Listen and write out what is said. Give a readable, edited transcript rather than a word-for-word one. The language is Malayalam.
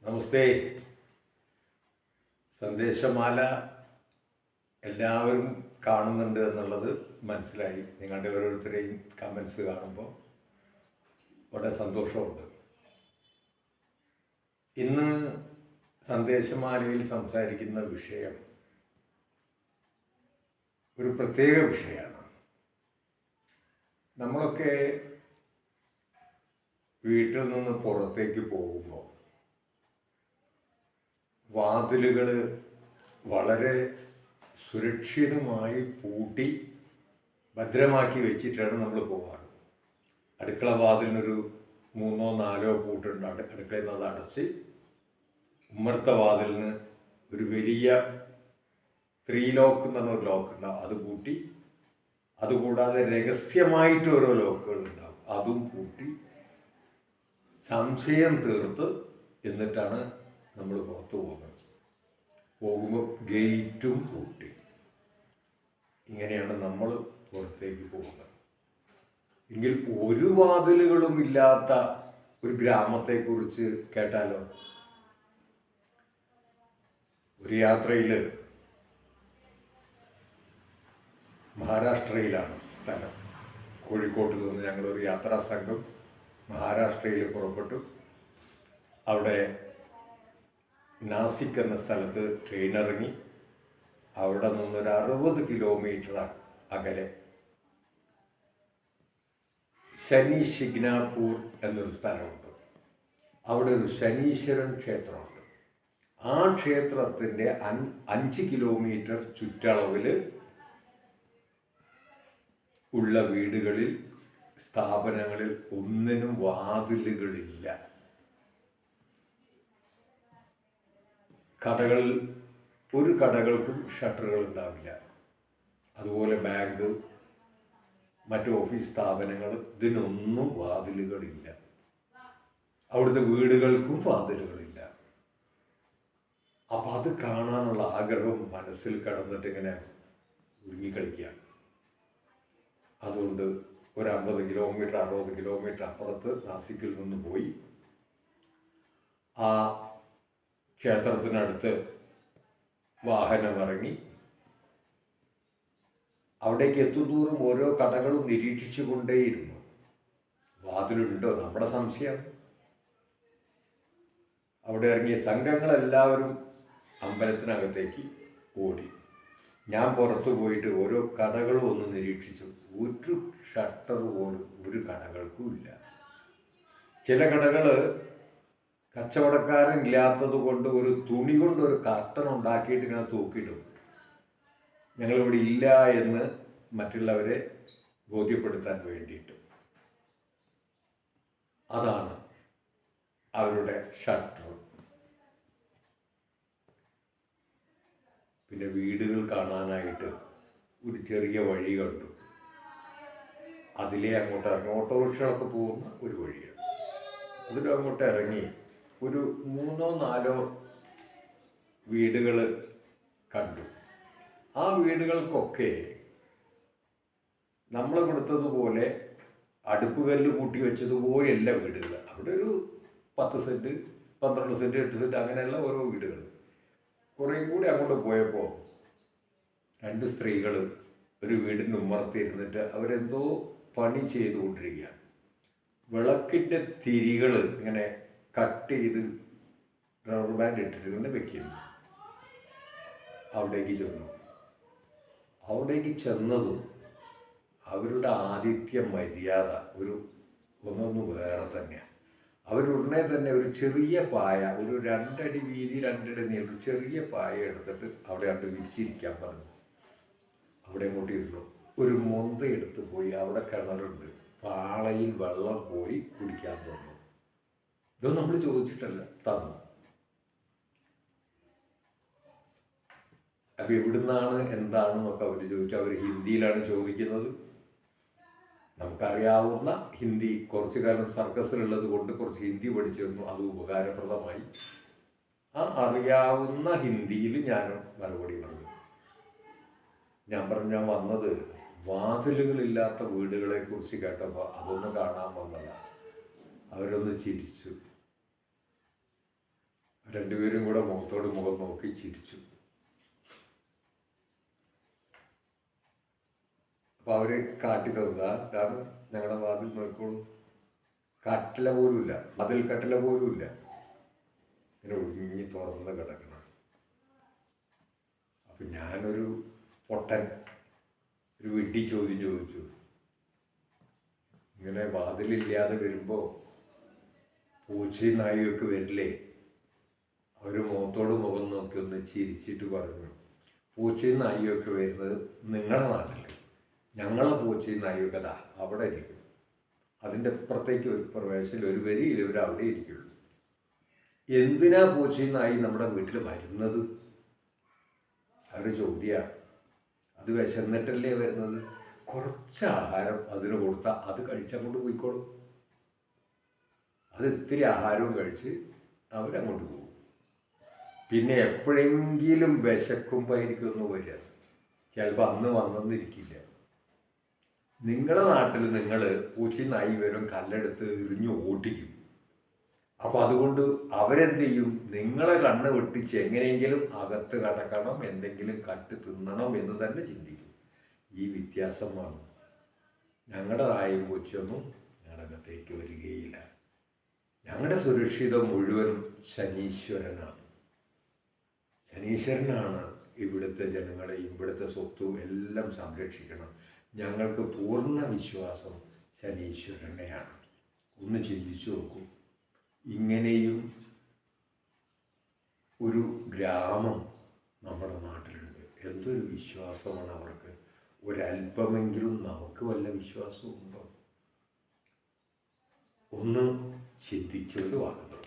നമസ്തേ. സന്ദേശമാല എല്ലാവരും കാണുന്നുണ്ട് എന്നുള്ളത് മനസ്സിലായി. നിങ്ങളുടെ ഓരോരുത്തരെയും കമൻസ് കാണുമ്പോൾ വളരെ സന്തോഷമുണ്ട്. ഇന്ന് സന്ദേശമാലയിൽ സംസാരിക്കുന്ന വിഷയം ഒരു പ്രത്യേക വിഷയമാണ്. നമ്മളൊക്കെ വീട്ടിൽ നിന്ന് പുറത്തേക്ക് പോകുമ്പോൾ വാതിലുകൾ വളരെ സുരക്ഷിതമായി പൂട്ടി ഭദ്രമാക്കി വെച്ചിട്ടാണ് നമ്മൾ പോകാറ്. അടുക്കള വാതിലിനൊരു 3-4 പൂട്ടുണ്ട്. അടുക്കളയിൽ നിന്ന് അത് അടച്ച് ഉമ്മർത്ത വാതിലിന് ഒരു വലിയ 3 ലോക്ക് എന്ന് പറഞ്ഞ ഒരു ലോക്ക് ഉണ്ടാവും, അത് പൂട്ടി. അതുകൂടാതെ രഹസ്യമായിട്ട് ഓരോ ലോക്കുകൾ ഉണ്ടാവും, അതും പൂട്ടി സംശയം തീർത്ത് എന്നിട്ടാണ് നമ്മൾ പുറത്തു പോകുമ്പോൾ ഗേറ്റും പൂട്ടി. ഇങ്ങനെയാണ് നമ്മൾ പുറത്തേക്ക് പോകുന്നത്. എങ്കിൽ ഒരു വാതിലുകളും ഇല്ലാത്ത ഒരു ഗ്രാമത്തെക്കുറിച്ച് കേട്ടാലോ? ഒരു യാത്രയിൽ മഹാരാഷ്ട്രയിലാണ് സ്ഥലം. കോഴിക്കോട്ട് നിന്ന് ഞങ്ങളൊരു യാത്രാ സംഘം മഹാരാഷ്ട്രയിൽ പുറപ്പെട്ടു. അവിടെ നാസിക് എന്ന സ്ഥലത്ത് ട്രെയിൻ ഇറങ്ങി. അവിടെ നിന്നൊരു 60 കിലോമീറ്റർ അകലെ ശനി ശിഗ്നാപൂർ എന്നൊരു സ്ഥലമുണ്ട്. അവിടെ ഒരു ശനീശ്വരൻ ക്ഷേത്രമുണ്ട്. ആ ക്ഷേത്രത്തിൻ്റെ 5 കിലോമീറ്റർ ചുറ്റളവിൽ ഉള്ള വീടുകളിൽ, സ്ഥാപനങ്ങളിൽ ഒന്നിനും വാതിലുകളില്ല. ഒരു കടകൾക്കും ഷട്ടറുകൾ ഉണ്ടാവില്ല. അതുപോലെ ബാങ്ക്, മറ്റു ഓഫീസ് സ്ഥാപനങ്ങൾ, ഇതിനൊന്നും വാതിലുകളില്ല. അവിടുത്തെ വീടുകൾക്കും വാതിലുകളില്ല. അപ്പം അത് കാണാനുള്ള ആഗ്രഹം മനസ്സിൽ കടന്നിട്ട് ഇങ്ങനെ ഉരുങ്ങിക്കളിക്കുക. അതുകൊണ്ട് ഒരു 50 കിലോമീറ്റർ 60 കിലോമീറ്റർ അപ്പുറത്ത് നാസിക്കിൽ നിന്ന് പോയി ആ ക്ഷേത്രത്തിനടുത്ത് വാഹനം ഇറങ്ങി. അവിടേക്ക് എത്തുന്തോറും ഓരോ കടകളും നിരീക്ഷിച്ചു കൊണ്ടേയിരുന്നു. വാതിലുണ്ടോ? നമ്മുടെ സംശയം. അവിടെ ഇറങ്ങിയ സംഘങ്ങളെല്ലാവരും അമ്പലത്തിനകത്തേക്ക് ഓടി. ഞാൻ പുറത്തു പോയിട്ട് ഓരോ കടകളും ഒന്ന് നിരീക്ഷിച്ചു. ഒരു ഷട്ടർ പോലും ഒരു കടകൾക്കും ഇല്ല. ചില കടകൾ കച്ചവടക്കാരില്ലാത്തത് കൊണ്ട് ഒരു തുണി കൊണ്ട് ഒരു കർട്ടൻ ഉണ്ടാക്കിയിട്ട് ഇങ്ങനെ തൂക്കിയിടും, ഞങ്ങളിവിടെ ഇല്ല എന്ന് മറ്റുള്ളവരെ ബോധ്യപ്പെടുത്താൻ വേണ്ടിയിട്ട്. അതാണ് അവരുടെ ഷട്ടർ. പിന്നെ വീടുകൾ കാണാനായിട്ട് ഒരു ചെറിയ വഴി കണ്ടു. അതിലേ അങ്ങോട്ട് ഇറങ്ങി ഓട്ടോറിക്ഷകളൊക്കെ പോകുന്ന ഒരു വഴിയാണ്. അതിലും അങ്ങോട്ട് ഇറങ്ങി ഒരു 3-4 വീടുകൾ കണ്ടു. ആ വീടുകൾക്കൊക്കെ നമ്മൾ കൊടുത്തതുപോലെ അടുപ്പ് കല്ല് കൂട്ടി വെച്ചതുപോലെയല്ല വീടുകൾ. അവിടെ ഒരു 10 സെൻറ്റ് 12 സെൻറ്റ് 8 സെൻറ്റ് അങ്ങനെയുള്ള ഓരോ വീടുകൾ. കുറേ കൂടി അങ്ങോട്ട് പോയപ്പോൾ 2 സ്ത്രീകൾ ഒരു വീടിൻ്റെ ഉമ്മറത്തിരുന്നിട്ട് അവരെന്തോ പണി ചെയ്തുകൊണ്ടിരിക്കുകയാണ്. വിളക്കിൻ്റെ തിരികൾ ഇങ്ങനെ കട്ട് ചെയ്ത് റബ്ബർ ബാൻഡ് ഇട്ടിട്ട് ഇങ്ങനെ വെക്കുന്നു. അവിടേക്ക് ചെന്നതും അവരുടെ ആതിഥ്യ മര്യാദ ഒന്നൊന്ന് വേറെ തന്നെയാണ്. അവരുടനെ തന്നെ ഒരു ചെറിയ പായ, ഒരു 2 അടി വീതി 2 അടി നീളം ചെറിയ പായ എടുത്തിട്ട് അവിടെ കണ്ട് വിരിച്ചിരിക്കാൻ പറഞ്ഞു. അവിടെ അങ്ങോട്ട് ഇരുന്നു. ഒരു മൊന്ത എടുത്ത് പോയി, അവിടെ കിണറുണ്ട്, പാളയിൽ വെള്ളം പോയി കുടിക്കാൻ തന്നു. ഇതൊന്നും നമ്മൾ ചോദിച്ചിട്ടല്ല, തന്നു. അപ്പം എവിടുന്നാണ് എന്താണെന്നൊക്കെ അവർ ചോദിച്ചു. അവർ ഹിന്ദിയിലാണ് ചോദിക്കുന്നത്. നമുക്കറിയാവുന്ന ഹിന്ദി, കുറച്ചു കാലം സർക്കസിലുള്ളത് കൊണ്ട് കുറച്ച് ഹിന്ദി പഠിച്ചു തന്നു. അത് ഉപകാരപ്രദമായി. ആ അറിയാവുന്ന ഹിന്ദിയിൽ ഞാൻ മറുപടി പറഞ്ഞു. ഞാൻ വന്നത് വാതിലുകളില്ലാത്ത വീടുകളെക്കുറിച്ച് കേട്ടപ്പോൾ അതൊന്ന് കാണാൻ വന്നതാണ്. അവരൊന്ന് ചിരിച്ചു. രണ്ടുപേരും കൂടെ മുഖത്തോട് മുഖം നോക്കി ചിരിച്ചു. അപ്പോൾ അവർ കാട്ടി തന്നതാ, ഇതാണ് ഞങ്ങളുടെ വാതിൽ നോക്കോളൂ. കട്ടില പോലുമില്ല, അതിൽ കട്ടില പോലുമില്ല, ഇങ്ങനെ ഒഴിഞ്ഞ് തുറന്ന് കിടക്കണം. അപ്പം ഞാനൊരു പൊട്ടൻ ഒരു വെട്ടി ചോദ്യം ചോദിച്ചു, ഇങ്ങനെ വാതിലില്ലാതെ വരുമ്പോൾ പൂച്ചയും നായിയൊക്കെ വരില്ലേ? അവർ മുഖത്തോട് മുഖം നോക്കി ഒന്ന് ചിരിച്ചിട്ട് പറഞ്ഞു, പൂച്ചയും നായിയൊക്കെ വരുന്നത് നിങ്ങളുടെ നാട്ടിൽ, ഞങ്ങളെ പൂച്ചയും നായിയൊക്കെ അതാ അവിടെ ഇരിക്കും, അതിൻ്റെ അപ്പുറത്തേക്ക് ഒരു പ്രവേശനം ഒരു വരിയിൽ ഇവർ അവിടെ ഇരിക്കുള്ളൂ. എന്തിനാ പൂച്ചയും നായി നമ്മുടെ വീട്ടിൽ വരുന്നത്? അവരുടെ ചോദ്യമാണ്. അത് വിശന്നിട്ടല്ലേ വരുന്നത്? കുറച്ച് ആഹാരം അതിന് കൊടുത്താൽ അത് കഴിച്ചങ്ങോട്ട് പോയിക്കോളും. അത് ഇത്തിരി ആഹാരവും കഴിച്ച് അവരങ്ങോട്ട് പോകും. പിന്നെ എപ്പോഴെങ്കിലും വിശക്കുമ്പോൾ ഒന്ന് വരിക, ചിലപ്പോൾ അന്ന് വന്നെന്നിരിക്കില്ല. നിങ്ങളുടെ നാട്ടിൽ നിങ്ങൾ പൂച്ചയും നായി വരും കല്ലെടുത്ത് എറിഞ്ഞു ഓട്ടിക്കും. അപ്പോൾ അതുകൊണ്ട് അവരെന്ത് ചെയ്യും? നിങ്ങളെ കണ്ണ് വെട്ടിച്ച് എങ്ങനെയെങ്കിലും അകത്ത് കടക്കണം, എന്തെങ്കിലും കട്ട് തിന്നണം എന്ന് തന്നെ ചിന്തിക്കും. ഈ വ്യത്യാസമാണ്. ഞങ്ങളുടെ നായും പൂച്ചയൊന്നും ഞങ്ങളുടെ അകത്തേക്ക് വരികയില്ല. ഞങ്ങളുടെ സുരക്ഷിതം മുഴുവൻ ശനീശ്വരനാണ്. ശനീശ്വരനാണ് ഇവിടുത്തെ ജനങ്ങളെ, ഇവിടുത്തെ സ്വത്തും എല്ലാം സംരക്ഷിക്കണം. ഞങ്ങൾക്ക് പൂർണ്ണ വിശ്വാസം ശനീശ്വരനെയാണ്. ഒന്ന് ചിന്തിച്ചു നോക്കൂ, ഇങ്ങനെയും ഒരു ഗ്രാമം നമ്മുടെ നാട്ടിലുണ്ട്. എന്തൊരു വിശ്വാസമാണ് അവർക്ക്. ഒരല്പമെങ്കിലും നമുക്ക് വല്ല വിശ്വാസവും ഉണ്ടോ? ഒന്ന് ചിന്തിച്ചുകൊണ്ട് വാങ്ങുന്നു.